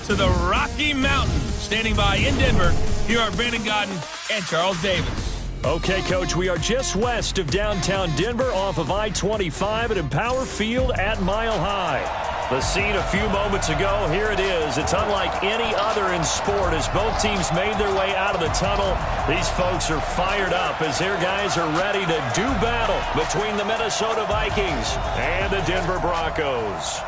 out to the Rocky Mountains. Standing by in Denver, here are Brandon Godden and Charles Davis. Okay, Coach, we are just west of downtown Denver off of I-25 at Empower Field at Mile High. The scene a few moments ago, here it is. It's unlike any other in sport as both teams made their way out of the tunnel. These folks are fired up as their guys are ready to do battle between the Minnesota Vikings and the Denver Broncos.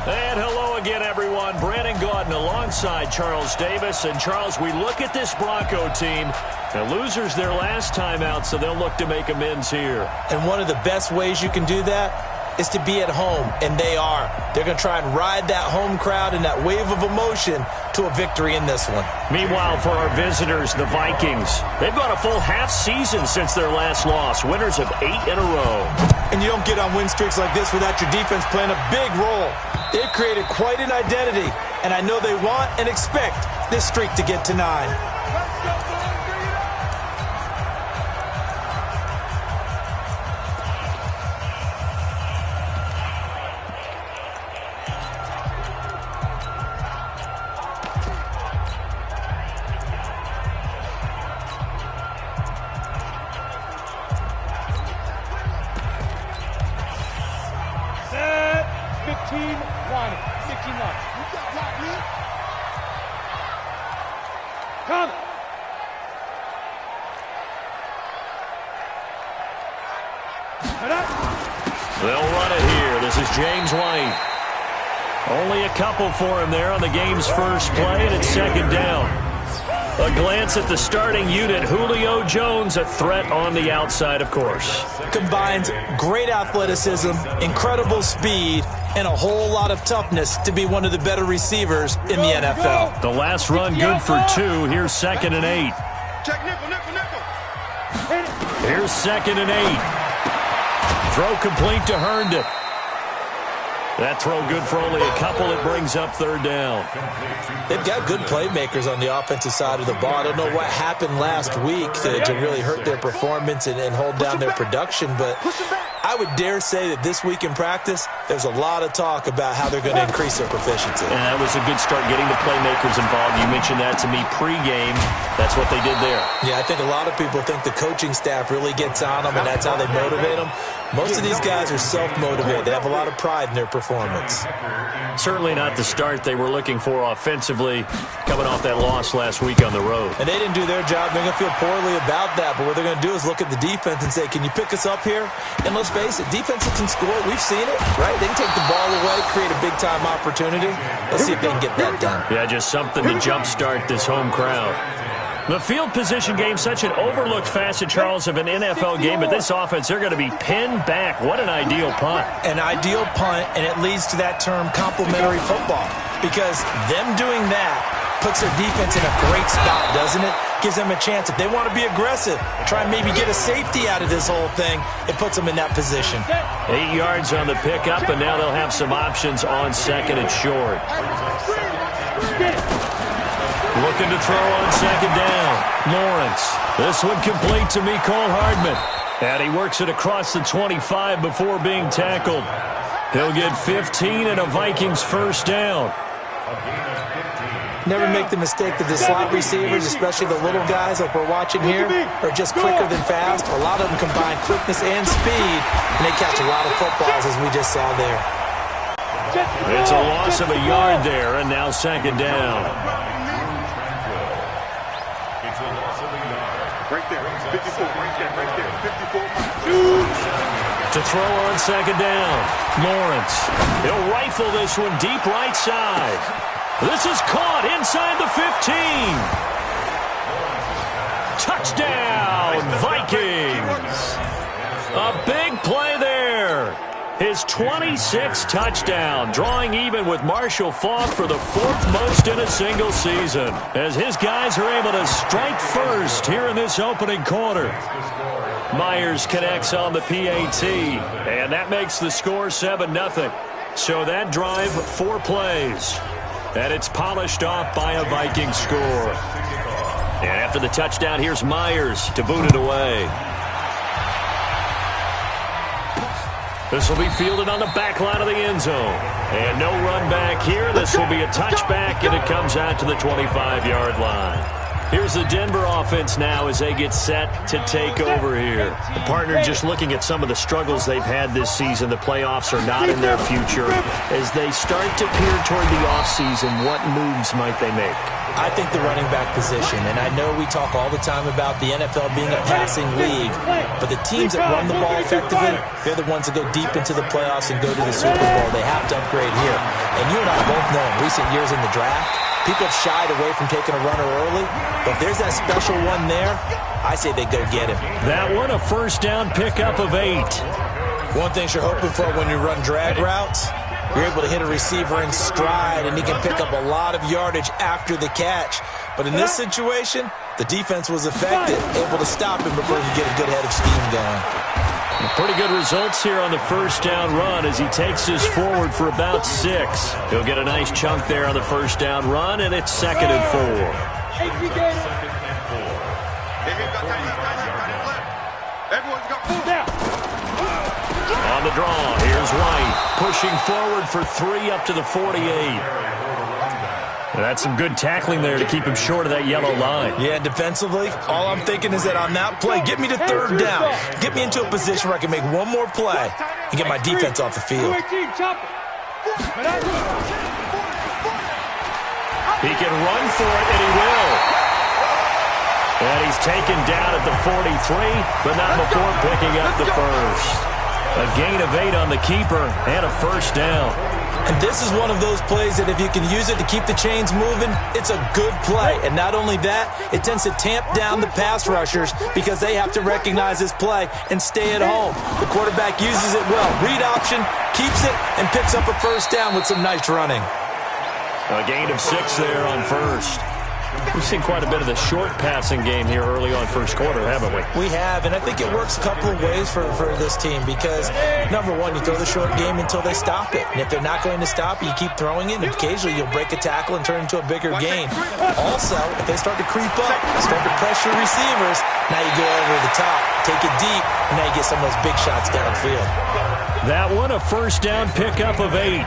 And hello again, everyone. Brandon Gaudin alongside Charles Davis. And, Charles, we look at this Bronco team. The losers their last time out, so they'll look to make amends here. And one of the best ways you can do that is to be at home, and they are. They're going to try and ride that home crowd and that wave of emotion to a victory in this one. Meanwhile, for our visitors, the Vikings, they've gone a full half season since their last loss, winners of 8 in a row. And you don't get on win streaks like this without your defense playing a big role. They've created quite an identity, and I know they want and expect this streak to get to 9. They'll run it here. This is James White. Only a couple for him there on the game's first play, and it's second down. A glance at the starting unit. Julio Jones, a threat on the outside, of course. Combines great athleticism, incredible speed, and a whole lot of toughness to be one of the better receivers in the NFL. The last run good for 2. Here's 2nd and 8. Check nickel. Here's 2nd and 8. Throw complete to Herndon. That throw good for only a couple. It brings up 3rd down. They've got good playmakers on the offensive side of the ball. I don't know what happened last week to really hurt their performance and hold down their production, but I would dare say that this week in practice, there's a lot of talk about how they're going to increase their proficiency. And that was a good start getting the playmakers involved. You mentioned that to me pregame. That's what they did there. Yeah, I think a lot of people think the coaching staff really gets on them, and that's how they motivate them. Most of these guys are self-motivated. They have a lot of pride in their performance. Certainly not the start they were looking for offensively, coming off that loss last week on the road. And they didn't do their job. They're going to feel poorly about that. But what they're going to do is look at the defense and say, can you pick us up here? And let's face it, defenses can score. We've seen it, right? They can take the ball away, create a big-time opportunity. Let's see if they can get that done. Yeah, just something to jumpstart this home crowd. The field position game, such an overlooked facet, Charles, of an NFL game, but this offense, they're going to be pinned back. What an ideal punt. An ideal punt, and it leads to that term complementary football, because them doing that puts their defense in a great spot, doesn't it? Gives them a chance. If they want to be aggressive, try and maybe get a safety out of this whole thing, it puts them in that position. 8 yards on the pickup, and now they'll have some options on 2nd and short. Looking to throw on 2nd down. Lawrence. This one complete to Mecole Hardman. And he works it across the 25 before being tackled. He'll get 15 and a Vikings first down. Never make the mistake that the slot receivers, especially the little guys like we're watching here, are just quicker than fast. A lot of them combine quickness and speed, and they catch a lot of footballs, as we just saw there. It's a loss of a yard there, and now 2nd down. Right there, 54, right there, 54. To throw on 2nd down. Lawrence. He'll rifle this one deep right side. This is caught inside the 15. Touchdown, Vikings. A big play there. His 26th touchdown, drawing even with Marshall Faulk for the 4th most in a single season, as his guys are able to strike first here in this opening quarter. Myers connects on the PAT, and that makes the score 7-0. So that drive, 4 plays, and it's polished off by a Viking score. And after the touchdown, here's Myers to boot it away. This will be fielded on the back line of the end zone. And no run back here. This will be a touchback, and it comes out to the 25-yard line. Here's the Denver offense now as they get set to take over here. The partner just looking at some of the struggles they've had this season. The playoffs are not in their future. As they start to peer toward the offseason, what moves might they make? I think the running back position, and I know we talk all the time about the NFL being a passing league, but the teams that run the ball effectively, they're the ones that go deep into the playoffs and go to the Super Bowl. They have to upgrade here. And you and I both know in recent years in the draft, people have shied away from taking a runner early, but if there's that special one there, I say they go get him. That one, a first down pickup of 8. One thing you're hoping for when you run drag routes, you're able to hit a receiver in stride, and he can pick up a lot of yardage after the catch. But in this situation, the defense was effective, able to stop him before he could get a good head of steam going. Pretty good results here on the first down run as he takes this forward for about 6. He'll get a nice chunk there on the first down run, and it's 2nd and 4. On the draw, here's White, pushing forward for 3 up to the 48. That's some good tackling there to keep him short of that yellow line. Yeah, defensively, all I'm thinking is that on that play, get me to 3rd down. Get me into a position where I can make one more play and get my defense off the field. He can run for it, and he will. And he's taken down at the 43, but not before picking up the first. A gain of 8 on the keeper and a first down. And this is one of those plays that if you can use it to keep the chains moving, it's a good play. And not only that, it tends to tamp down the pass rushers because they have to recognize this play and stay at home. The quarterback uses it well. Read option, keeps it, and picks up a first down with some nice running. A gain of 6 there on first. We've seen quite a bit of the short passing game here early on first quarter, haven't we? We have, and I think it works a couple of ways for this team because, number one, you throw the short game until they stop it. And if they're not going to stop it, you keep throwing it, and occasionally you'll break a tackle and turn it into a bigger gain. Also, if they start to creep up, start to pressure receivers, now you go over the top, take it deep, and now you get some of those big shots downfield. That one, a first down pickup of 8.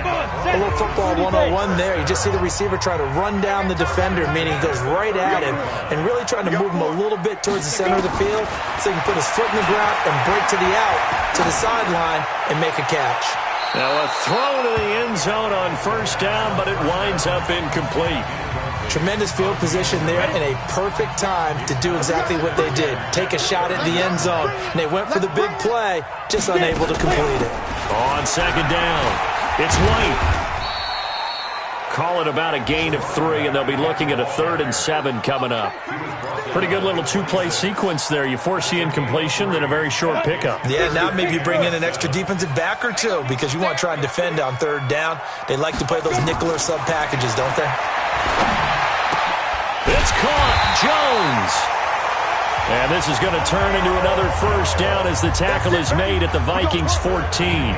A little football 101 there. You just see the receiver try to run down the defender, meaning he goes right at him and really trying to move him a little bit towards the center of the field so he can put his foot in the ground and break to the out, to the sideline, and make a catch. Now a throw to the end zone on first down, but it winds up incomplete. Tremendous field position there and a perfect time to do exactly what they did. Take a shot at the end zone, and they went for the big play, just unable to complete it. On second down, it's White. Call it about a gain of 3, and they'll be looking at a 3rd and 7 coming up. Pretty good little 2-play sequence there. You force the incompletion, then a very short pickup. Yeah, now maybe you bring in an extra defensive back or two because you want to try and defend on 3rd down. They like to play those nickel or sub packages, don't they? It's caught. Jones. And this is going to turn into another first down as the tackle is made at the Vikings 14.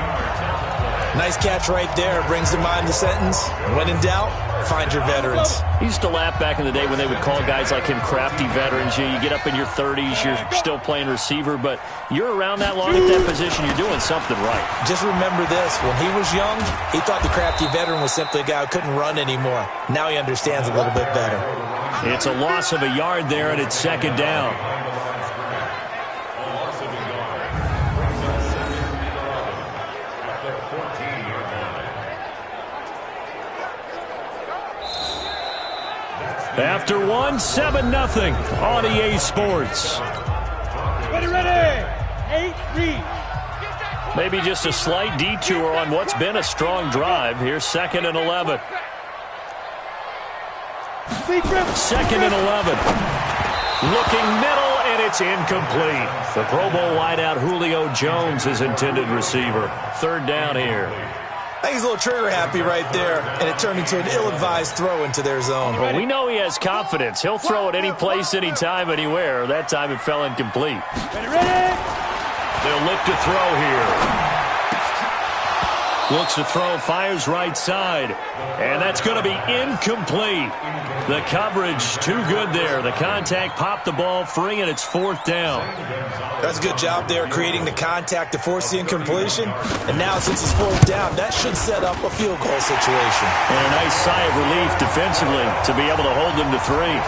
Nice catch right there. Brings to mind the sentence, when in doubt, find your veterans. He used to laugh back in the day when they would call guys like him crafty veterans. You get up in your 30s, you're still playing receiver, but you're around that long at that position, you're doing something right. Just remember this. When he was young, he thought the crafty veteran was simply a guy who couldn't run anymore. Now he understands a little bit better. It's a loss of a yard there, and it's second down. After 1, 7-0 on EA Sports. Ready. 8-3. Maybe just a slight detour on what's been a strong drive. Here's 2nd and 11. 2nd and 11. Looking middle, and it's incomplete. The Pro Bowl wideout Julio Jones is intended receiver. 3rd down here. I think he's a little trigger happy right there, and it turned into an ill-advised throw into their zone. Well, we know he has confidence. He'll throw it any place, anytime, anywhere. That time it fell incomplete. Ready. They'll look to throw here. Looks to throw, fires right side. And that's going to be incomplete. The coverage too good there. The contact popped the ball free, and it's 4th down. That's a good job there creating the contact to force the incompletion. And now since it's 4th down, that should set up a field goal situation. And a nice sigh of relief defensively to be able to hold them to 3.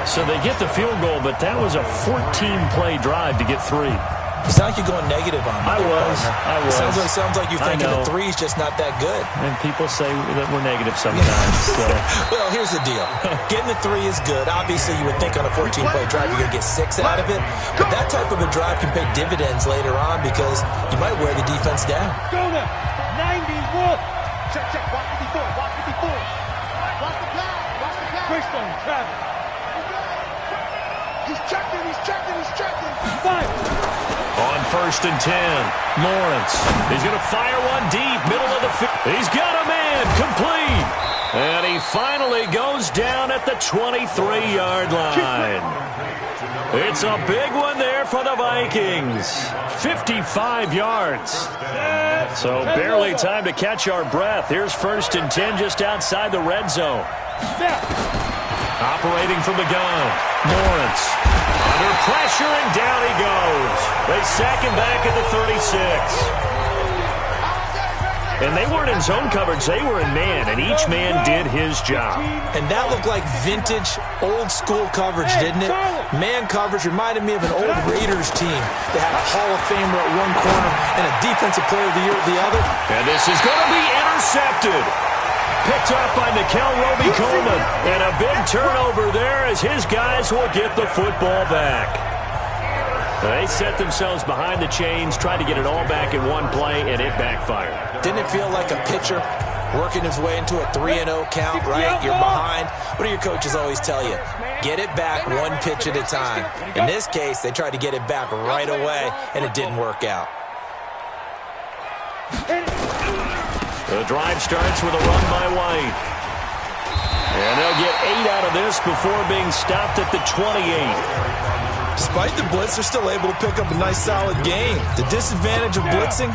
So they get the field goal, but that was a 14-play drive to get 3. You sound like you're going negative on me. I was. It sounds like you're thinking the 3 is just not that good. And people say that we're negative sometimes. So. Well, here's the deal. Getting the 3 is good. Obviously, you would think on a 14-play drive you're going to get 6 out of it. But that type of a drive can pay dividends later on because you might wear the defense down. Go now. 91. Check. Watch the before. Watch the pass. Christian Travis. He's checking. 5. On 1st and 10, Lawrence. He's going to fire one deep, middle of the field. He's got a man, complete. And he finally goes down at the 23-yard line. It's a big one there for the Vikings. 55 yards. So barely time to catch our breath. Here's 1st and 10 just outside the red zone. Operating from the gun, Lawrence. Under pressure, and down he goes. They sack him back at the 36. And they weren't in zone coverage. They were in man, and each man did his job. And that looked like vintage, old-school coverage, didn't it? Man coverage reminded me of an old Raiders team that had a Hall of Famer at one corner and a Defensive Player of the Year at the other. And this is going to be intercepted. Picked up by Nikel Roby-Coleman. And a big turnover there as his guys will get the football back. They set themselves behind the chains, tried to get it all back in one play, and it backfired. Didn't it feel like a pitcher working his way into a 3-0 count, right? You're behind. What do your coaches always tell you? Get it back one pitch at a time. In this case, they tried to get it back right away, and it didn't work out. The drive starts with a run by White. And they'll get 8 out of this before being stopped at the 28. Despite the blitz, they're still able to pick up a nice, solid gain. The disadvantage of blitzing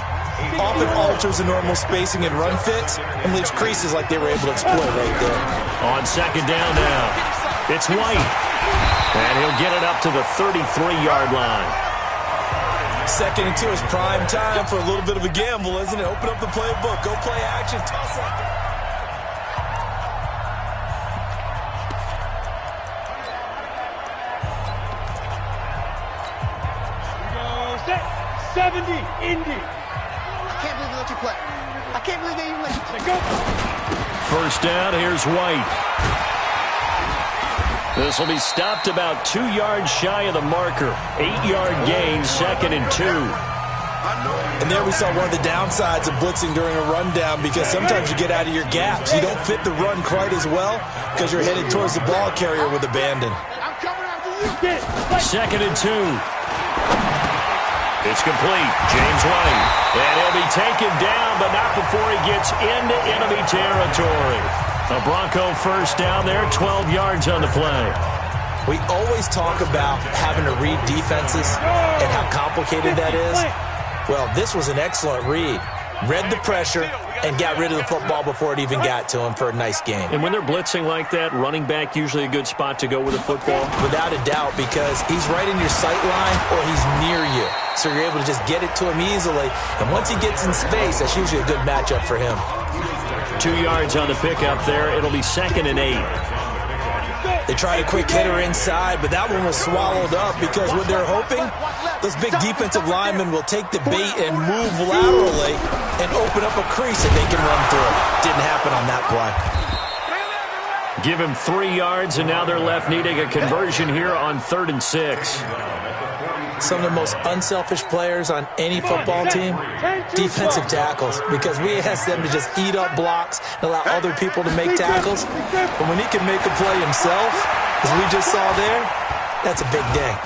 often alters the normal spacing and run fits and leaves creases like they were able to exploit right there. On 2nd down now, it's White. And he'll get it up to the 33-yard line. 2nd and 2 is prime time for a little bit of a gamble, isn't it? Open up the playbook. Go play action. Toss it. 70, Indy. I can't believe they let you play. I can't believe they even let you play. Go. 1st down, here's White. This will be stopped about 2 yards shy of the marker. 8-yard gain, 2nd and 2. And there we saw one of the downsides of blitzing during a rundown because sometimes you get out of your gaps. You don't fit the run quite as well because you're headed towards the ball carrier with abandon. I'm coming after you. 2nd and 2. It's complete. James White. And he'll be taken down, but not before he gets into enemy territory. A Bronco 1st down there, 12 yards on the play. We always talk about having to read defenses and how complicated that is. Well, this was an excellent read. Read the pressure and got rid of the football before it even got to him for a nice game. And when they're blitzing like that, running back usually a good spot to go with the football? Without a doubt, because he's right in your sight line or he's near you. So you're able to just get it to him easily. And once he gets in space, that's usually a good matchup for him. 2 yards on the pickup there. It'll be 2nd and 8. They tried a quick hitter inside, but that one was swallowed up because what they're hoping, those big defensive linemen will take the bait and move laterally and open up a crease that they can run through. Didn't happen on that play. Give him 3 yards, and now they're left needing a conversion here on 3rd and 6. Some of the most unselfish players on any football team, defensive tackles, because we ask them to just eat up blocks and allow other people to make tackles. But when he can make a play himself, as we just saw there, that's a big day.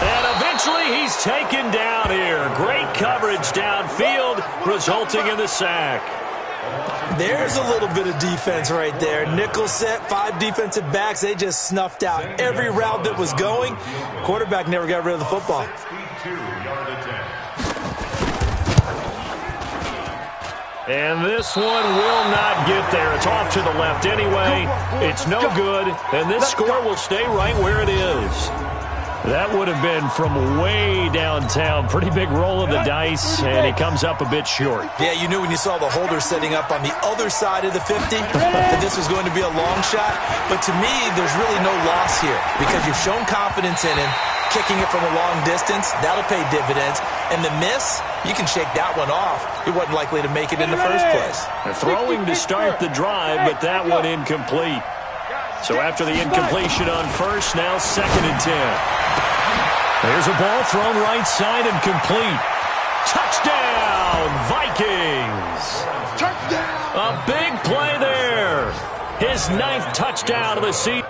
And eventually he's taken down here. Great coverage downfield, resulting in the sack. There's a little bit of defense right there. Nickel set, 5 defensive backs. They just snuffed out every route that was going. Quarterback never got rid of the football. And this one will not get there. It's off to the left anyway. It's no good, and this score will stay right where it is. That would have been from way downtown. Pretty big roll of the dice, and he comes up a bit short. Yeah, you knew when you saw the holder setting up on the other side of the 50 that this was going to be a long shot. But to me, there's really no loss here because you've shown confidence in him. Kicking it from a long distance, that'll pay dividends. And the miss, you can shake that one off. He wasn't likely to make it in the first place. Throwing to start the drive, but that one incomplete. So after the incompletion on first, now 2nd and 10. There's a ball thrown right side and complete. Touchdown, Vikings! Touchdown! A big play there. His 9th touchdown of the season.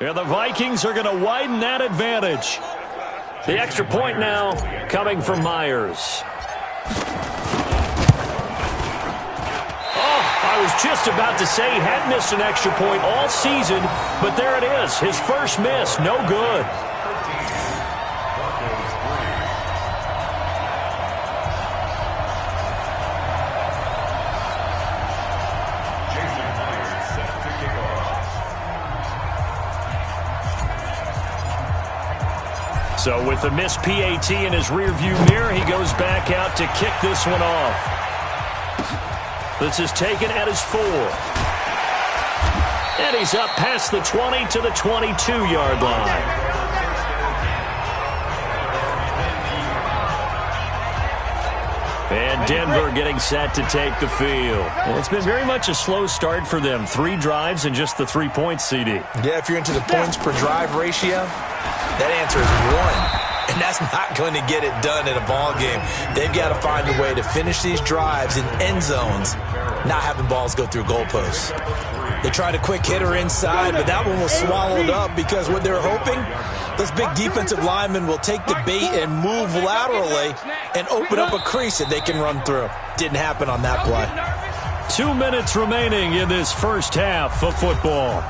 And the Vikings are going to widen that advantage. The extra point now coming from Myers. Oh, I was just about to say he hadn't missed an extra point all season, but there it is. His first miss, no good. So with the missed PAT in his rearview mirror, he goes back out to kick this one off. This is taken at his 4. And he's up past the 20 to the 22-yard line. And Denver getting set to take the field. And it's been very much a slow start for them. 3 drives and just the 3 points, CD. Yeah, if you're into the points per drive ratio, that answer is 1. And that's not going to get it done in a ball game. They've got to find a way to finish these drives in end zones, not having balls go through goalposts. They tried a quick hitter inside, but that one was swallowed up because what they're hoping, those big defensive linemen will take the bait and move laterally and open up a crease that they can run through. Didn't happen on that play. 2 minutes remaining in this first half of football.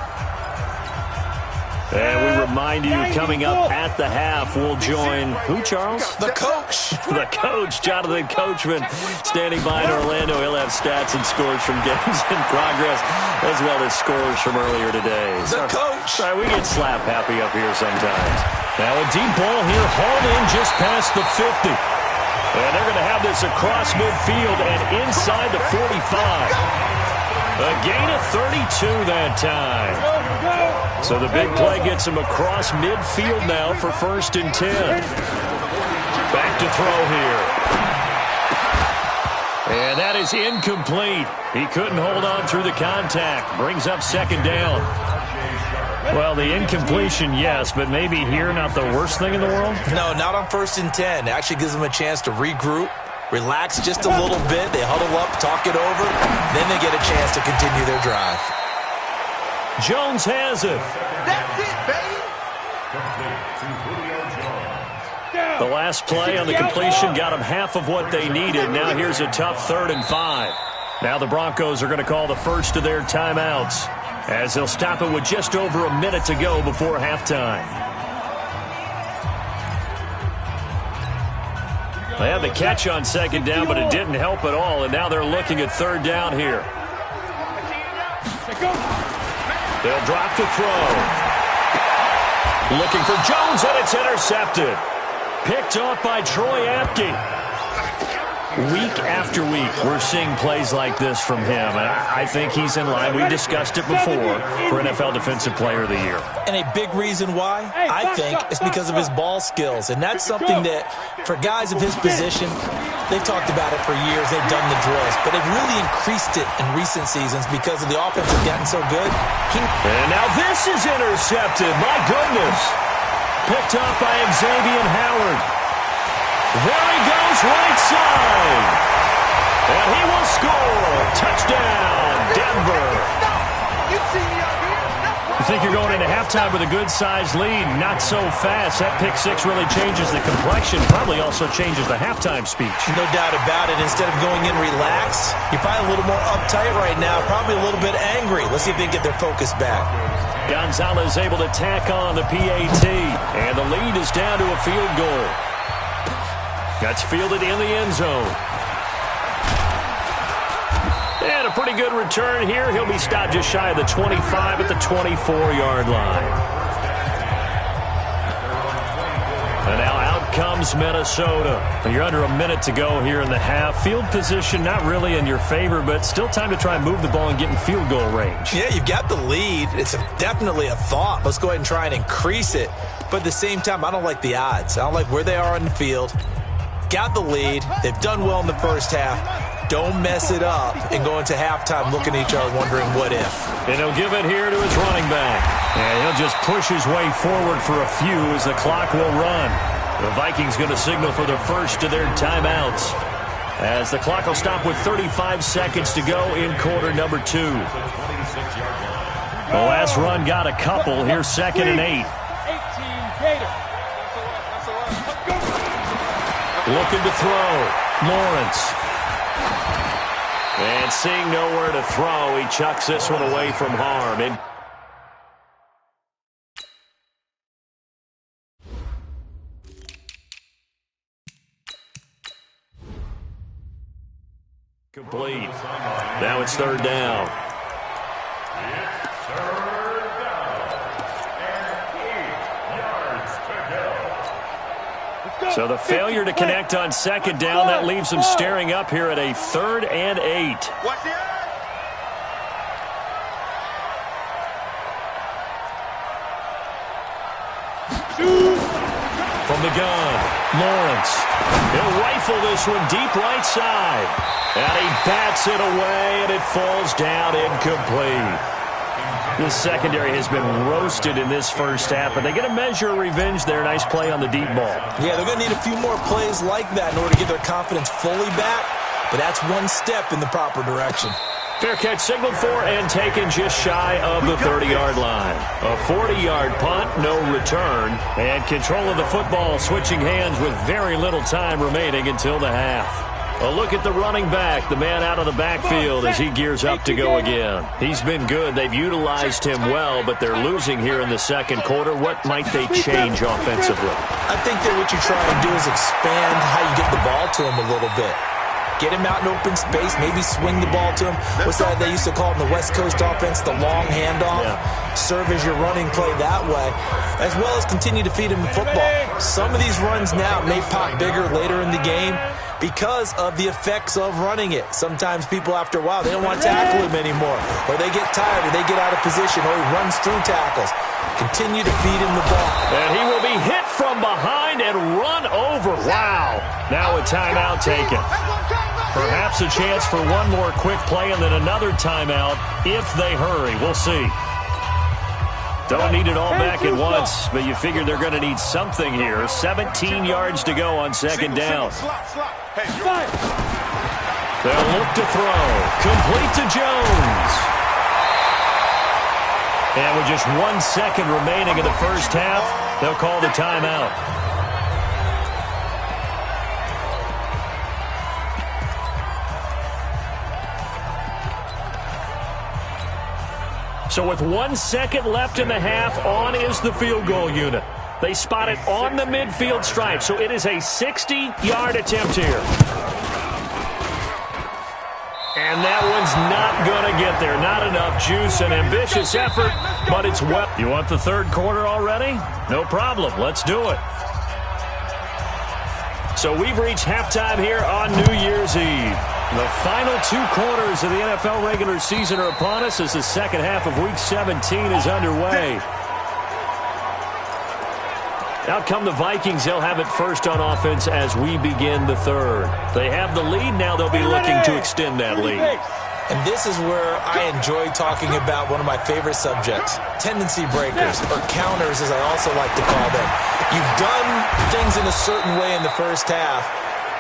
And we remind you, coming up at the half, we'll join who, Charles? The coach. The coach, Jonathan Coachman, standing by in Orlando. He'll have stats and scores from games in progress, as well as scores from earlier today. The coach. Sorry, we get slap happy up here sometimes. Now a deep ball here, hauled in just past the 50. And they're going to have this across midfield and inside the 45. A gain of 32 that time. So the big play gets him across midfield now for 1st and 10. Back to throw here. And that is incomplete. He couldn't hold on through the contact. Brings up 2nd down. Well, the incompletion, yes, but maybe here not the worst thing in the world? No, not on 1st and 10. It actually gives them a chance to regroup. Relax just a little bit. They huddle up, talk it over. Then they get a chance to continue their drive. Jones has it. That's it, baby. The last play on the completion got them half of what they needed. Now here's a tough 3rd and 5. Now the Broncos are going to call the first of their timeouts, as they'll stop it with just over a minute to go before halftime. They had the catch on 2nd down, but it didn't help at all, and now they're looking at 3rd down here. They'll drop to throw. Looking for Jones, and it's intercepted. Picked off by Troy Apke. Week after week, we're seeing plays like this from him, and I think he's in line. We discussed it before for NFL Defensive Player of the Year. And a big reason why, I think, is because of his ball skills. And that's something that, for guys of his position, they've talked about it for years. They've done the drills. But they've really increased it in recent seasons because of the offense has gotten so good. And now this is intercepted. My goodness. Picked off by Xavier Howard. There he goes right side. And he will score. Touchdown, Denver. You think you're going into halftime with a good-sized lead? Not so fast. That pick six really changes the complexion. Probably also changes the halftime speech. No doubt about it. Instead of going in relaxed, you're probably a little more uptight right now. Probably a little bit angry. Let's see if they can get their focus back. Gonzalez able to tack on the PAT. And the lead is down to a field goal. That's fielded in the end zone. And a pretty good return here. He'll be stopped just shy of the 25 at the 24-yard line. And now out comes Minnesota. You're under a minute to go here in the half. Field position not really in your favor, but still time to try and move the ball and get in field goal range. Yeah, you've got the lead. It's definitely a thought. Let's go ahead and try and increase it. But at the same time, I don't like the odds. I don't like where they are on the field. Got the lead. They've done well in the first half. Don't mess it up and go into halftime looking at each other wondering what if. And he'll give it here to his running back. And he'll just push his way forward for a few as the clock will run. The Vikings going to signal for the first of their timeouts as the clock will stop with 35 seconds to go in quarter number 2. The last run got a couple. Here's 2nd and 8. Looking to throw. Lawrence. And seeing nowhere to throw, he chucks this one away from harm. Complete. Now it's 3rd down. So the failure to connect on 2nd down, that leaves them staring up here at a 3rd and 8. From the gun, Lawrence. He'll rifle this one deep right side. And he bats it away, and it falls down incomplete. This secondary has been roasted in this first half, but they get a measure of revenge there. Nice play on the deep ball. Yeah, they're going to need a few more plays like that in order to get their confidence fully back, but that's one step in the proper direction. Fair catch signaled for and taken just shy of the 30-yard line. A 40-yard punt, no return, and control of the football switching hands with very little time remaining until the half. A look at the running back, the man out of the backfield as he gears up to go again. He's been good. They've utilized him well, but they're losing here in the second quarter. What might they change offensively? I think that what you try and do is expand how you get the ball to him a little bit. Get him out in open space, maybe swing the ball to him. What's that they used to call it in the West Coast offense, the long handoff? Yeah. Serve as your running play that way, as well as continue to feed him the football. Some of these runs now may pop bigger later in the game because of the effects of running it. Sometimes people, after a while, they don't want to tackle him anymore, or they get tired, or they get out of position, or he runs through tackles. Continue to feed him the ball. And he will be hit from behind and run over. Wow. Now a timeout taken. Perhaps a chance for one more quick play and then another timeout if they hurry. We'll see. Don't need it all back at once, but you figure they're going to need something here. 17 yards to go on 2nd down. They'll look to throw. Complete to Jones. And with just 1 second remaining in the first half, they'll call the timeout. So with 1 second left in the half, on is the field goal unit. They spot it on the midfield stripe, so it is a 60-yard attempt here. And that one's not going to get there. Not enough juice, an ambitious effort, but it's well. You want the 3rd quarter already? No problem. Let's do it. So we've reached halftime here on New Year's Eve. The final 2 quarters of the NFL regular season are upon us as the second half of Week 17 is underway. Out come the Vikings. They'll have it first on offense as we begin the 3rd. They have the lead. Now they'll be looking to extend that lead. And this is where I enjoy talking about one of my favorite subjects, tendency breakers, or counters as I also like to call them. You've done things in a certain way in the first half.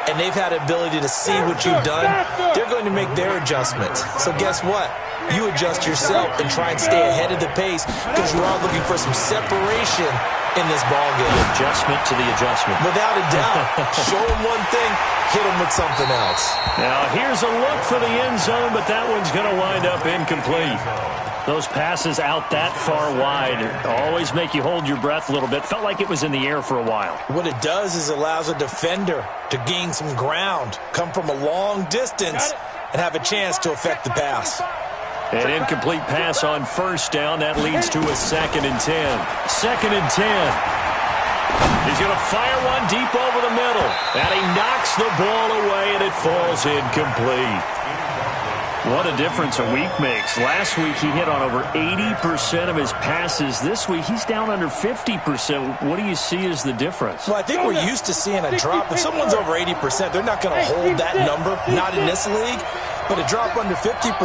and they've had the ability to see what you've done, they're going to make their adjustments. So guess what? You adjust yourself and try and stay ahead of the pace because you are looking for some separation in this ball game. The adjustment to the adjustment. Without a doubt. Show them one thing, hit them with something else. Now here's a look for the end zone, but that one's going to wind up incomplete. Those passes out that far wide always make you hold your breath a little bit. Felt like it was in the air for a while. What it does is allows a defender to gain some ground, come from a long distance, and have a chance to affect the pass. An incomplete pass on first down. That leads to a 2nd and 10. 2nd and 10. He's going to fire one deep over the middle. And he knocks the ball away, and it falls incomplete. What a difference a week makes. Last week, he hit on over 80% of his passes. This week, he's down under 50%. What do you see as the difference? Well, I think we're used to seeing a drop. If someone's over 80%, they're not going to hold that number, not in this league. But a drop under 50%,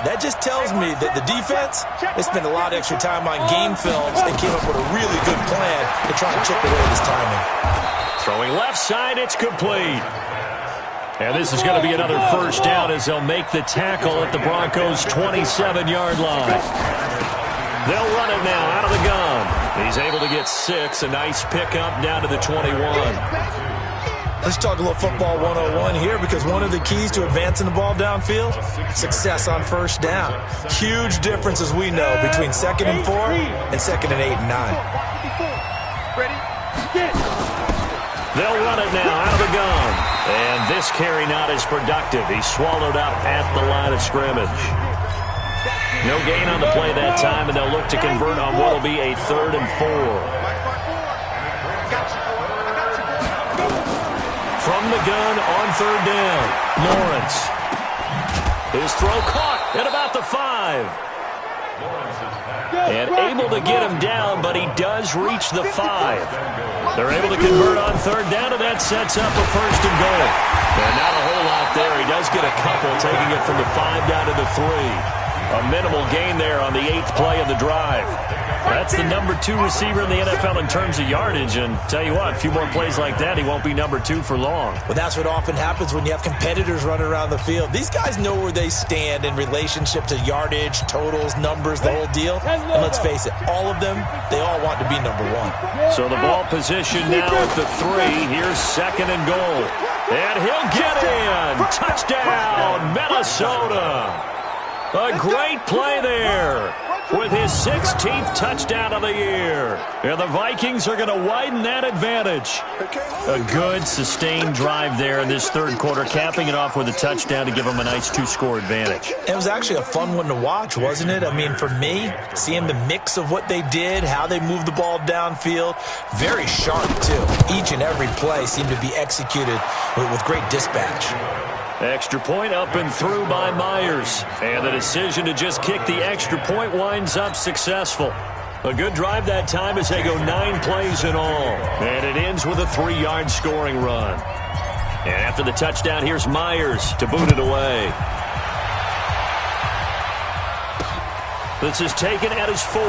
that just tells me that the defense, they spent a lot of extra time on game films and came up with a really good plan to try and chip away at his timing. Throwing left side, it's complete. And this is going to be another first down as they'll make the tackle at the Broncos' 27-yard line. They'll run it now out of the gun. He's able to get 6. A nice pickup down to the 21. Let's talk a little football 101 here because one of the keys to advancing the ball downfield, success on first down. Huge difference, as we know, between 2nd and 4 and 2nd and 8 and 9. They'll run it now out of the gun. And this carry not as productive. He's swallowed up at the line of scrimmage. No gain on the play that time, and they'll look to convert on what will be a 3rd and 4. From the gun on 3rd down, Lawrence. His throw caught at about the 5. And able to get him down, but he does reach the 5. They're able to convert on 3rd down, and that sets up a 1st and goal. And not a whole lot there. He does get a couple, taking it from the 5 down to the 3. A minimal gain there on the 8th play of the drive. That's the number 2 receiver in the NFL in terms of yardage. And tell you what, a few more plays like that, he won't be number 2 for long. Well, that's what often happens when you have competitors running around the field. These guys know where they stand in relationship to yardage, totals, numbers, the whole deal. And let's face it, all of them, they all want to be number 1. So the ball position now at the 3. Here's 2nd and goal. And he'll get in. Touchdown, Minnesota. A great play there with his 16th touchdown of the year. And the Vikings are going to widen that advantage. A good, sustained drive there in this 3rd quarter, capping it off with a touchdown to give them a nice 2-score advantage. It was actually a fun one to watch, wasn't it? I mean, for me, seeing the mix of what they did, how they moved the ball downfield, very sharp, too. Each and every play seemed to be executed with great dispatch. Extra point up and through by Myers. And the decision to just kick the extra point winds up successful. A good drive that time as they go 9 plays in all. And it ends with a 3-yard scoring run. And after the touchdown, here's Myers to boot it away. This is taken at his 4.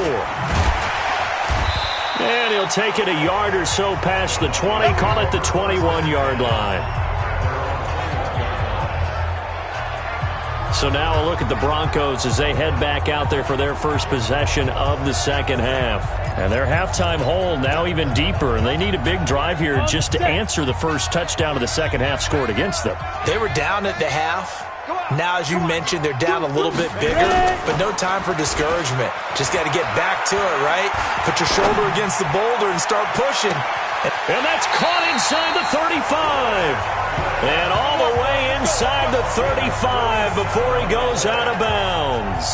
And he'll take it a yard or so past the 20, call it the 21-yard line. So now a look at the Broncos as they head back out there for their first possession of the 2nd half. And their halftime hole now even deeper, and they need a big drive here just to answer the first touchdown of the 2nd half scored against them. They were down at the half. Now, as you mentioned, they're down a little bit bigger, but no time for discouragement. Just got to get back to it, right? Put your shoulder against the boulder and start pushing. And that's caught inside the 35. And all the way inside the 35 before he goes out of bounds.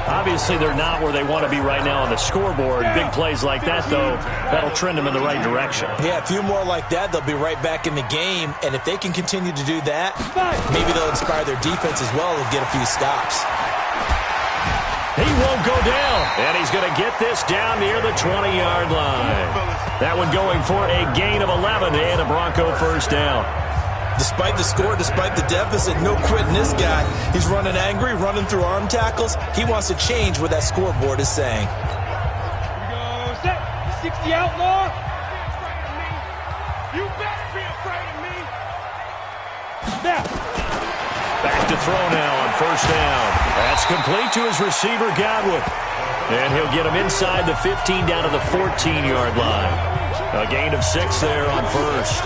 Obviously, they're not where they want to be right now on the scoreboard. Big plays like that, though, that'll trend them in the right direction. Yeah, a few more like that, they'll be right back in the game. And if they can continue to do that, maybe they'll inspire their defense as well and get a few stops. He won't go down, and he's going to get this down near the 20-yard line. That one going for a gain of 11 and a Bronco first down. Despite the score, despite the deficit, no quitting this guy. He's running angry, running through arm tackles. He wants to change what that scoreboard is saying. Here we go, set. 60 outlaw. You better be afraid of me. Back to throw now on first down. That's complete to his receiver, Godwin. And he'll get him inside the 15 down to the 14-yard line. A gain of 6 there on first.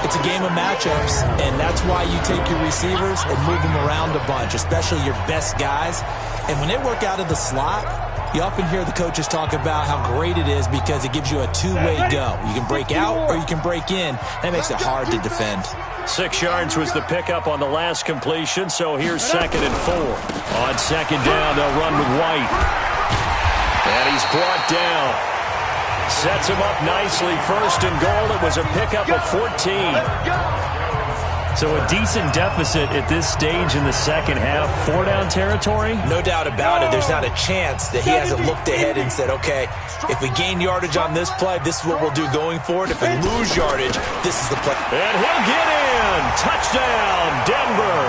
It's a game of matchups, and that's why you take your receivers and move them around a bunch, especially your best guys. And when they work out of the slot, you often hear the coaches talk about how great it is because it gives you a two-way go. You can break out or you can break in. That makes it hard to defend. 6 yards was the pickup on the last completion, so here's 2nd and 4. On 2nd down, they'll run with White. And he's brought down. Sets him up nicely. 1st and goal. It was a pickup of 14. So a decent deficit at this stage in the second half. 4-down territory? No doubt about it. There's not a chance that he hasn't looked ahead and said, okay, if we gain yardage on this play, this is what we'll do going forward. If we lose yardage, this is the play. And he'll get in. Touchdown, Denver.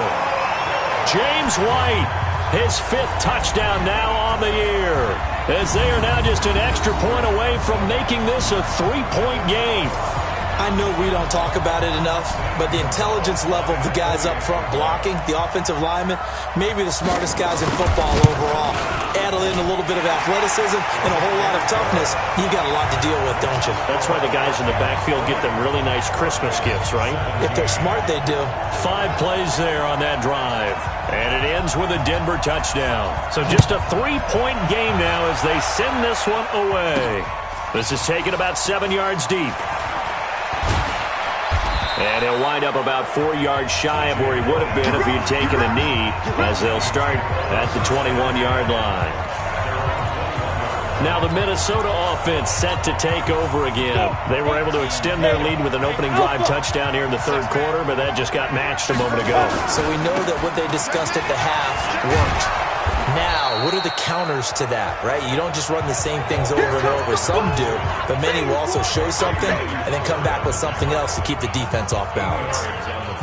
James White, his 5th touchdown now on the year, as they are now just an extra point away from making this a 3-point game. I know we don't talk about it enough, but the intelligence level of the guys up front blocking, the offensive linemen, maybe the smartest guys in football overall. Add in a little bit of athleticism and a whole lot of toughness, you got a lot to deal with, don't you? That's why the guys in the backfield get them really nice Christmas gifts, right? If they're smart, they do. 5 plays there on that drive. And it ends with a Denver touchdown. So just a 3-point game now as they send this one away. This is taken about 7 yards deep. And he'll wind up about 4 yards shy of where he would have been if he had taken a knee, as they'll start at the 21-yard line. Now the Minnesota offense set to take over again. They were able to extend their lead with an opening drive touchdown here in the 3rd quarter, but that just got matched a moment ago. So we know that what they discussed at the half worked. Now, what are the counters to that, right? You don't just run the same things over and over. Some do, but many will also show something and then come back with something else to keep the defense off balance.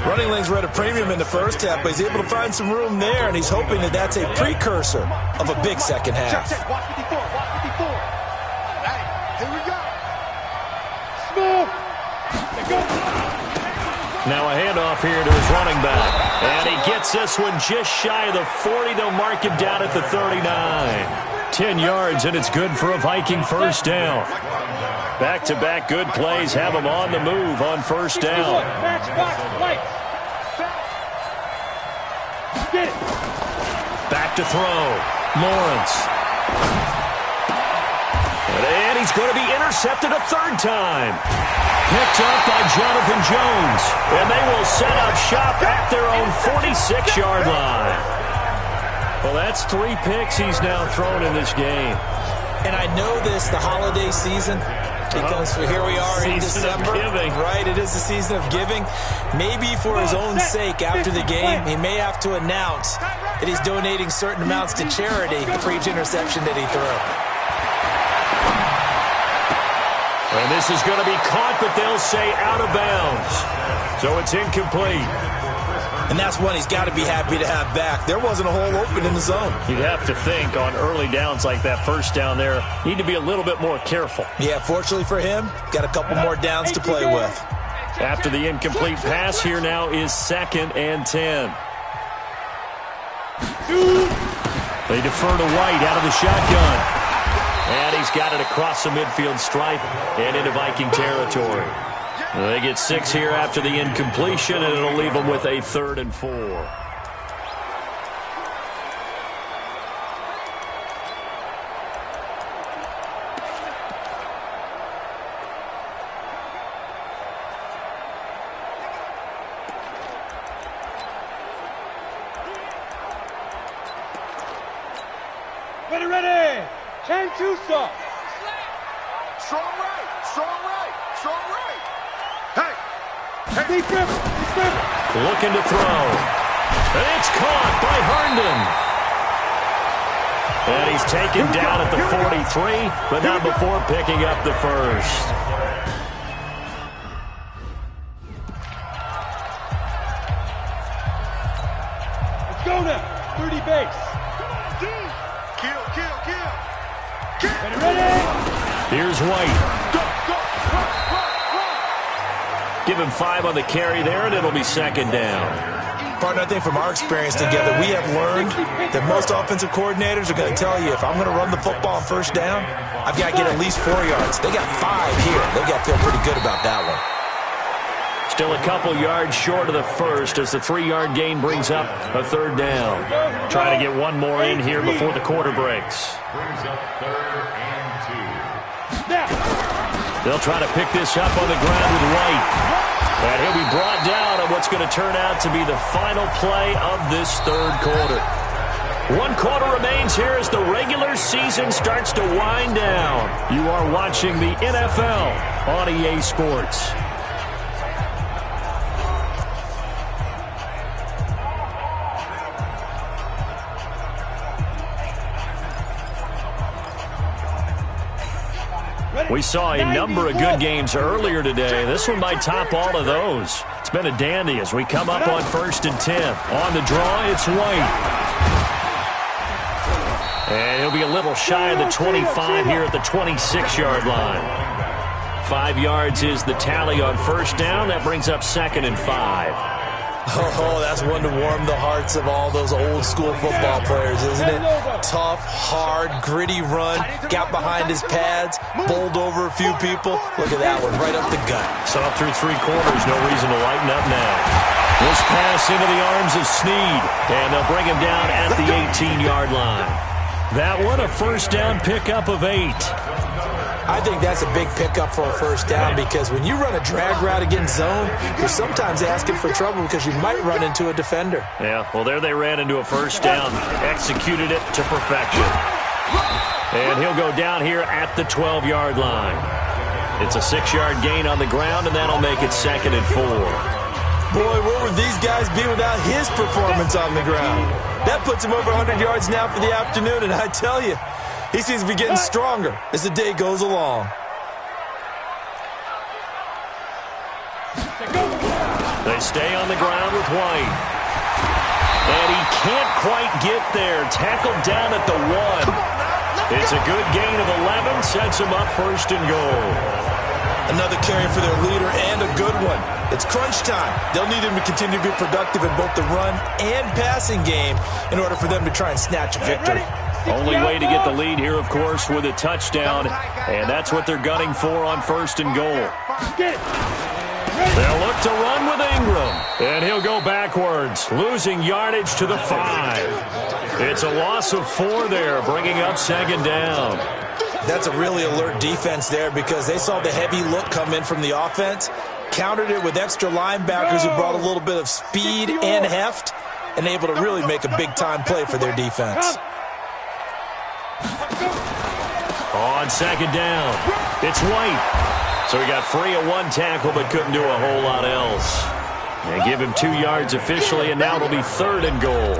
Running lanes were at a premium in the first half, but he's able to find some room there, and he's hoping that that's a precursor of a big second half. Check. Watch 54. Hey, here we go. Smooth. Here goes. Now a handoff here to his running back. And he gets this one just shy of the 40. They'll mark him down at the 39. 10 yards, and it's good for a Viking first down. Back-to-back good plays have him on the move on first down. Back to throw. Lawrence. And he's going to be intercepted a 3rd time. Picked up by Jonathan Jones. And they will set up shop at their own 46-yard line. Well, that's 3 picks he's now thrown in this game. And I know this, the holiday season, because here we are in December. Right, it is the season of giving. Maybe for his own sake, after the game, he may have to announce that he's donating certain amounts to charity for each interception that he threw. And this is going to be caught, but they'll say out of bounds. So it's incomplete. And that's one he's got to be happy to have back. There wasn't a hole open in the zone. You'd have to think on early downs like that first down there, need to be a little bit more careful. Yeah, fortunately for him, got a couple more downs to play with. After the incomplete pass, here now is 2nd and 10. They defer to White out of the shotgun. And he's got it across the midfield stripe and into Viking territory. They get 6 here after the incompletion, and it'll leave them with a 3rd and 4. Ready. 10-2 stop. Strong right. Hey. Deep river. Looking to throw. And it's caught by Herndon. And he's taken down at the 43, but not before picking up the first. Let's go now. 30 base. Kill. Ready. Here's White. Go. Run. Give him 5 on the carry there, and it'll be second down. Partner, I think from our experience together, we have learned that most offensive coordinators are going to tell you, if I'm going to run the football on first down, I've got to get at least 4 yards. They got 5 here. They've got to feel pretty good about that one. Still a couple yards short of the first as the 3-yard gain brings up a third down. Trying to get one more in here before the quarter breaks. They'll try to pick this up on the ground with White. And he'll be brought down on what's going to turn out to be the final play of this third quarter. 1 quarter remains here as the regular season starts to wind down. You are watching the NFL on EA Sports. We saw a number of good games earlier today. This one might top all of those. It's been a dandy as we come up on 1st and 10. On the draw, it's White. And he'll be a little shy of the 25 here at the 26-yard line. 5 yards is the tally on first down. That brings up 2nd and 5. Oh, that's one to warm the hearts of all those old-school football players, isn't it? Tough, hard, gritty run, got behind his pads, bowled over a few people. Look at that one, right up the gut. Saw through 3 quarters, no reason to lighten up now. This pass into the arms of Snead, and they'll bring him down at the 18-yard line. That one, a first down pickup of 8. I think that's a big pickup for a first down because when you run a drag route against zone, you're sometimes asking for trouble because you might run into a defender. Yeah, well, there they ran into a first down, executed it to perfection. And he'll go down here at the 12-yard line. It's a 6-yard gain on the ground, and that'll make it 2nd and 4. Boy, where would these guys be without his performance on the ground? That puts him over 100 yards now for the afternoon, and I tell you, he seems to be getting stronger as the day goes along. They stay on the ground with White. And he can't quite get there. Tackled down at the 1. It's a good gain of 11. Sets him up 1st and goal. Another carry for their leader and a good one. It's crunch time. They'll need him to continue to be productive in both the run and passing game in order for them to try and snatch a victory. Only way to get the lead here, of course, with a touchdown, and that's what they're gunning for on 1st and goal. They'll look to run with Ingram, and he'll go backwards, losing yardage to the 5. It's a loss of 4 there, bringing up 2nd down. That's a really alert defense there because they saw the heavy look come in from the offense, countered it with extra linebackers who brought a little bit of speed and heft, and able to really make a big-time play for their defense. On 2nd down, it's White. So he got free of 1 tackle but couldn't do a whole lot else. They give him 2 yards officially, and now it'll be 3rd and goal.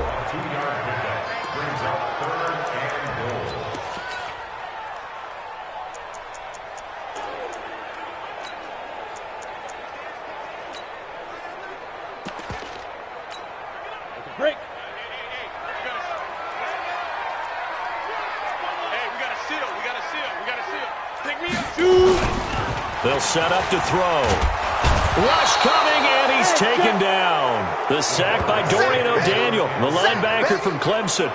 Break. They'll set up to throw. Rush coming, and he's taken down. The sack by Dorian O'Daniel, the linebacker from Clemson.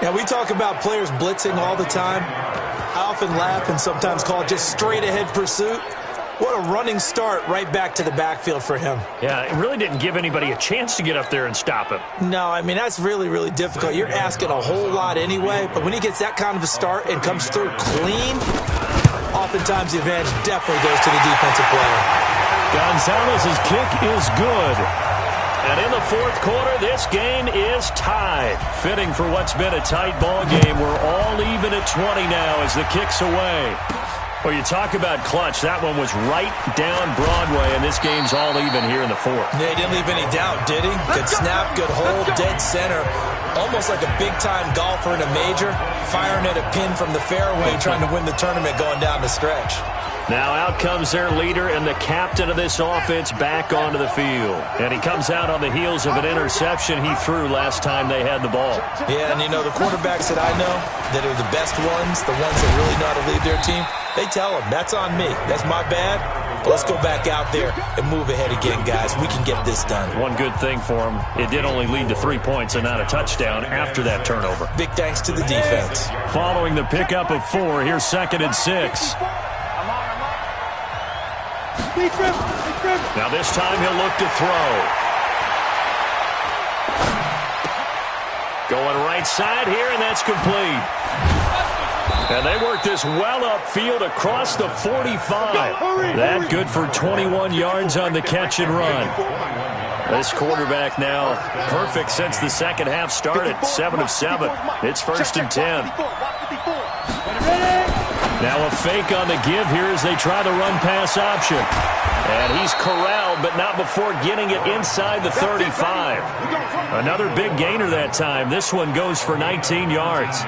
Now, we talk about players blitzing all the time. I often laugh and sometimes call it just straight-ahead pursuit. What a running start right back to the backfield for him. Yeah, it really didn't give anybody a chance to get up there and stop him. No, I mean, that's really, really difficult. You're asking a whole lot anyway, but when he gets that kind of a start and comes through clean, oftentimes the advantage definitely goes to the defensive player. Gonzalez's kick is good. And in the 4th quarter, this game is tied. Fitting for what's been a tight ball game. We're all even at 20 now as the kick's away. Well, you talk about clutch. That one was right down Broadway, and this game's all even here in the 4th. Yeah, he didn't leave any doubt, did he? Good snap, good hold, dead center. Almost like a big-time golfer in a major, firing at a pin from the fairway, trying to win the tournament going down the stretch. Now out comes their leader and the captain of this offense back onto the field. And he comes out on the heels of an interception he threw last time they had the ball. Yeah, and you know, the quarterbacks that I know that are the best ones, the ones that really know how to lead their team, they tell them, that's on me. That's my bad. But let's go back out there and move ahead again, guys. We can get this done. One good thing for them, it did only lead to 3 points and not a touchdown after that turnover. Big thanks to the defense. Following the pickup of 4, here's 2nd and 6. Now this time he'll look to throw. Going right side here, and that's complete. And they work this well upfield across the 45. That good for 21 yards on the catch and run. This quarterback now perfect since the second half started. 7 of 7. It's 1st and 10. Now a fake on the give here as they try the run-pass option. And he's corralled, but not before getting it inside the 35. Another big gainer that time. This one goes for 19 yards.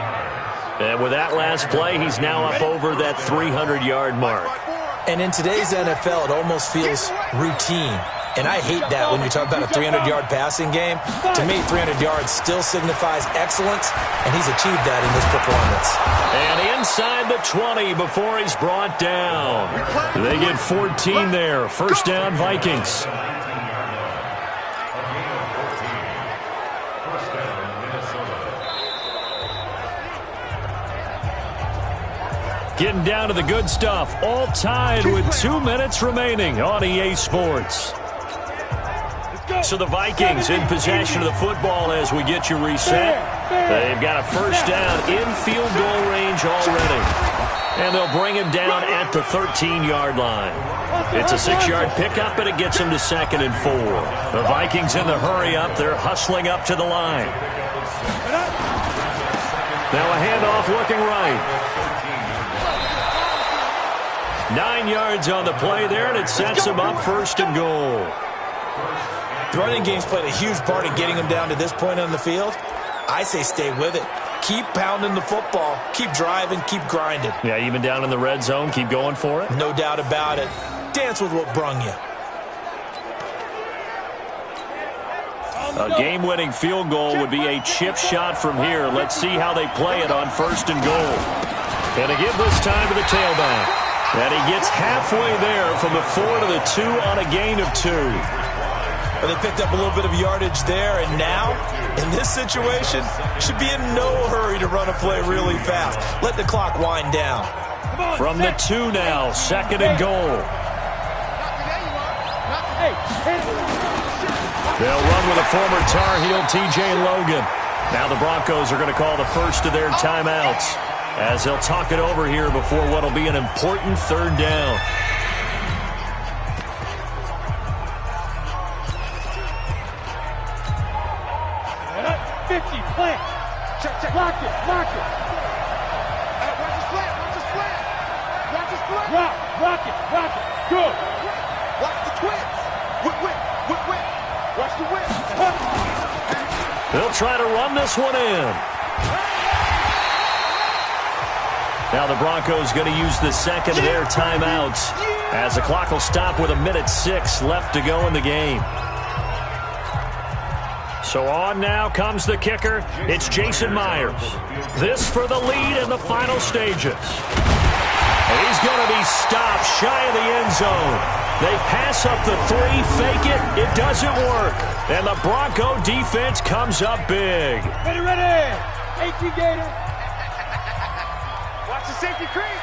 And with that last play, he's now up over that 300-yard mark. And in today's NFL, it almost feels routine. And I hate that when you talk about a 300-yard passing game. To me, 300 yards still signifies excellence, and he's achieved that in this performance. And inside the 20 before he's brought down. They get 14 there. 1st down, Vikings. Getting down to the good stuff. All tied with 2 minutes remaining on EA Sports. So the Vikings in possession of the football as we get you reset. They've got a 1st down in field goal range already. And they'll bring him down at the 13-yard line. It's a 6-yard pickup, and it gets him to 2nd and 4. The Vikings in the hurry up. They're hustling up to the line. Now a handoff looking right. 9 yards on the play there, and it sets him up 1st and goal. The running game's played a huge part in getting him down to this point on the field. I say stay with it. Keep pounding the football. Keep driving. Keep grinding. Yeah, even down in the red zone, keep going for it. No doubt about it. Dance with what brung you. A game-winning field goal would be a chip shot from here. Let's see how they play it on 1st and goal. And to give this time to the tailback. And he gets halfway there from the 4 to the 2 on a gain of 2. Well, they picked up a little bit of yardage there, and now, in this situation, should be in no hurry to run a play really fast. Let the clock wind down. From the 2 now, 2nd and goal. They'll run with a former Tar Heel, T.J. Logan. Now the Broncos are going to call the first of their timeouts as they'll talk it over here before what will be an important 3rd down. Lock it. Watch the slant. Rock it. Good. Watch the twins. Whip. Watch the whip. They'll try to run this one in. Now the Broncos going to use the 2nd of their timeouts as the clock will stop with 1:06 left to go in the game. So on now comes the kicker. It's Jason Myers. This for the lead in the final stages. And he's going to be stopped shy of the end zone. They pass up the 3, fake it. It doesn't work. And the Bronco defense comes up big. Ready. 18 Gator. Watch the safety creep.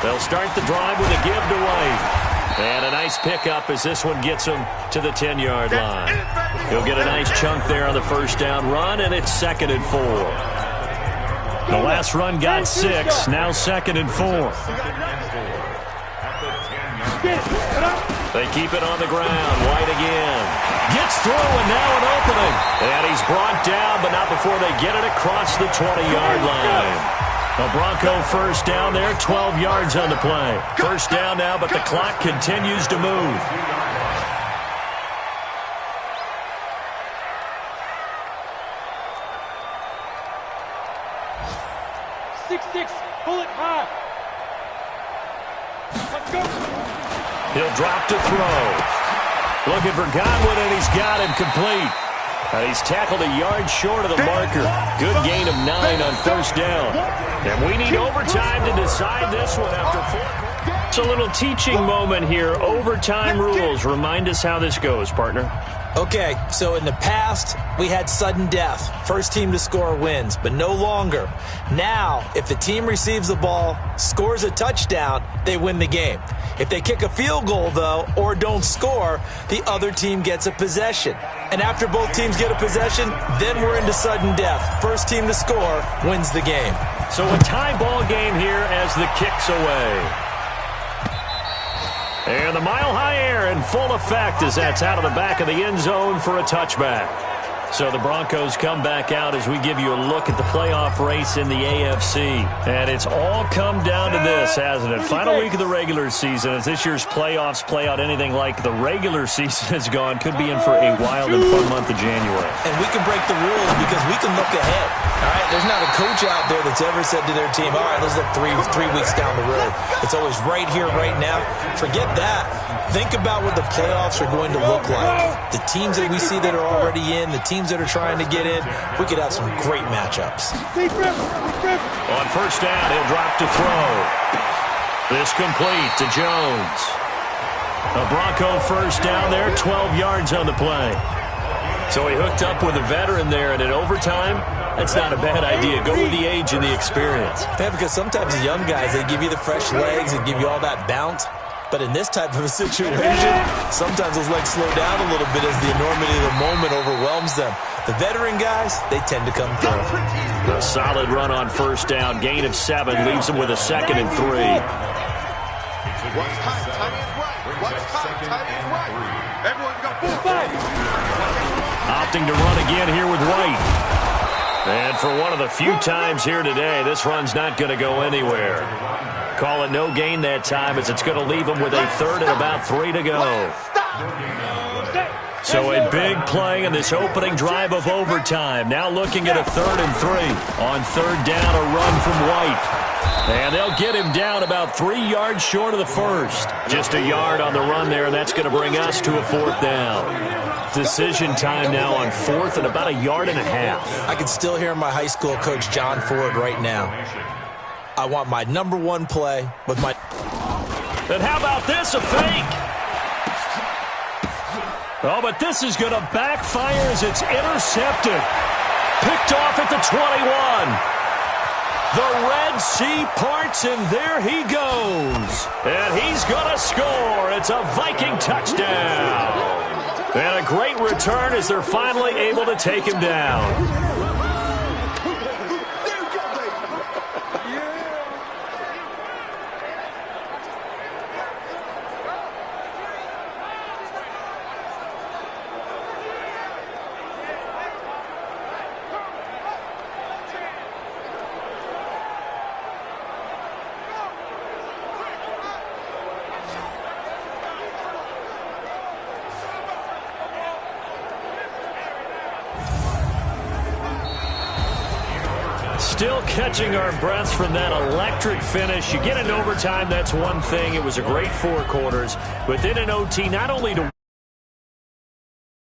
They'll start the drive with a give to White. And a nice pickup as this one gets him to the 10-yard line. He'll get a nice chunk there on the 1st down run, and it's 2nd and 4. The last run got 6, now 2nd and 4. They keep it on the ground. White again. Gets through, and now an opening. And he's brought down, but not before they get it across the 20-yard line. A Bronco 1st down there, 12 yards on the play. 1st down now, but the clock continues to move. Pull it high. Let's go. He'll drop to throw. Looking for Godwin, and he's got him complete. And he's tackled a yard short of the marker. Good gain of 9 on first down. And we need overtime to decide this one after 4. It's a little teaching moment here. Overtime rules. Remind us how this goes, partner. Okay, so in the past, we had sudden death. First team to score wins, but no longer. Now, if the team receives the ball, scores a touchdown, they win the game. If they kick a field goal, though, or don't score, the other team gets a possession. And after both teams get a possession, then we're into sudden death. First team to score wins the game. So a tie ball game here as the kick's away. And the mile-high air in full effect as that's out of the back of the end zone for a touchback. So the Broncos come back out as we give you a look at the playoff race in the AFC. And it's all come down to this, hasn't it? Final week of the regular season. As this year's playoffs play out anything like the regular season has gone, could be in for a wild and fun month of January. And we can break the rules because we can look ahead. All right, there's not a coach out there that's ever said to their team, all right, let's look three weeks down the road. It's always right here, right now. Forget that. Think about what the playoffs are going to look like. The teams that we see that are already in, the teams that are trying to get in, we could have some great matchups. On first down, he'll drop to throw. This complete to Jones. A Bronco first down there, 12 yards on the play. So he hooked up with a veteran there, and in overtime, that's not a bad idea. Go with the age and the experience. Yeah, because sometimes the young guys, they give you the fresh legs and give you all that bounce. But in this type of a situation, sometimes those legs slow down a little bit as the enormity of the moment overwhelms them. The veteran guys, they tend to come through. A solid run on first down. Gain of 7 leaves them with a 2nd and 3. Watch time, timing is right. Watch time, timing is right. Everyone's got 4. Opting to run again here with White. And for one of the few times here today, this run's not going to go anywhere. Call it no gain that time as it's going to leave them with a 3rd and about 3 to go. So a big play in this opening drive of overtime. Now looking at a 3rd and 3. On 3rd down, a run from White. And they'll get him down about 3 yards short of the first. Just a yard on the run there, and that's going to bring us to a 4th down. Decision time now on 4th and about 1.5 yards. I can still hear my high school coach, John Ford, right now. I want my number 1 play with my... And how about this, a fake? Oh, but this is going to backfire as it's intercepted. Picked off at the 21. The Red Sea parts, and there he goes. And he's going to score. It's a Viking touchdown. And a great return as they're finally able to take him down. Still catching our breaths from that electric finish. You get into overtime, that's one thing. It was a great 4 quarters. But then in OT, not only to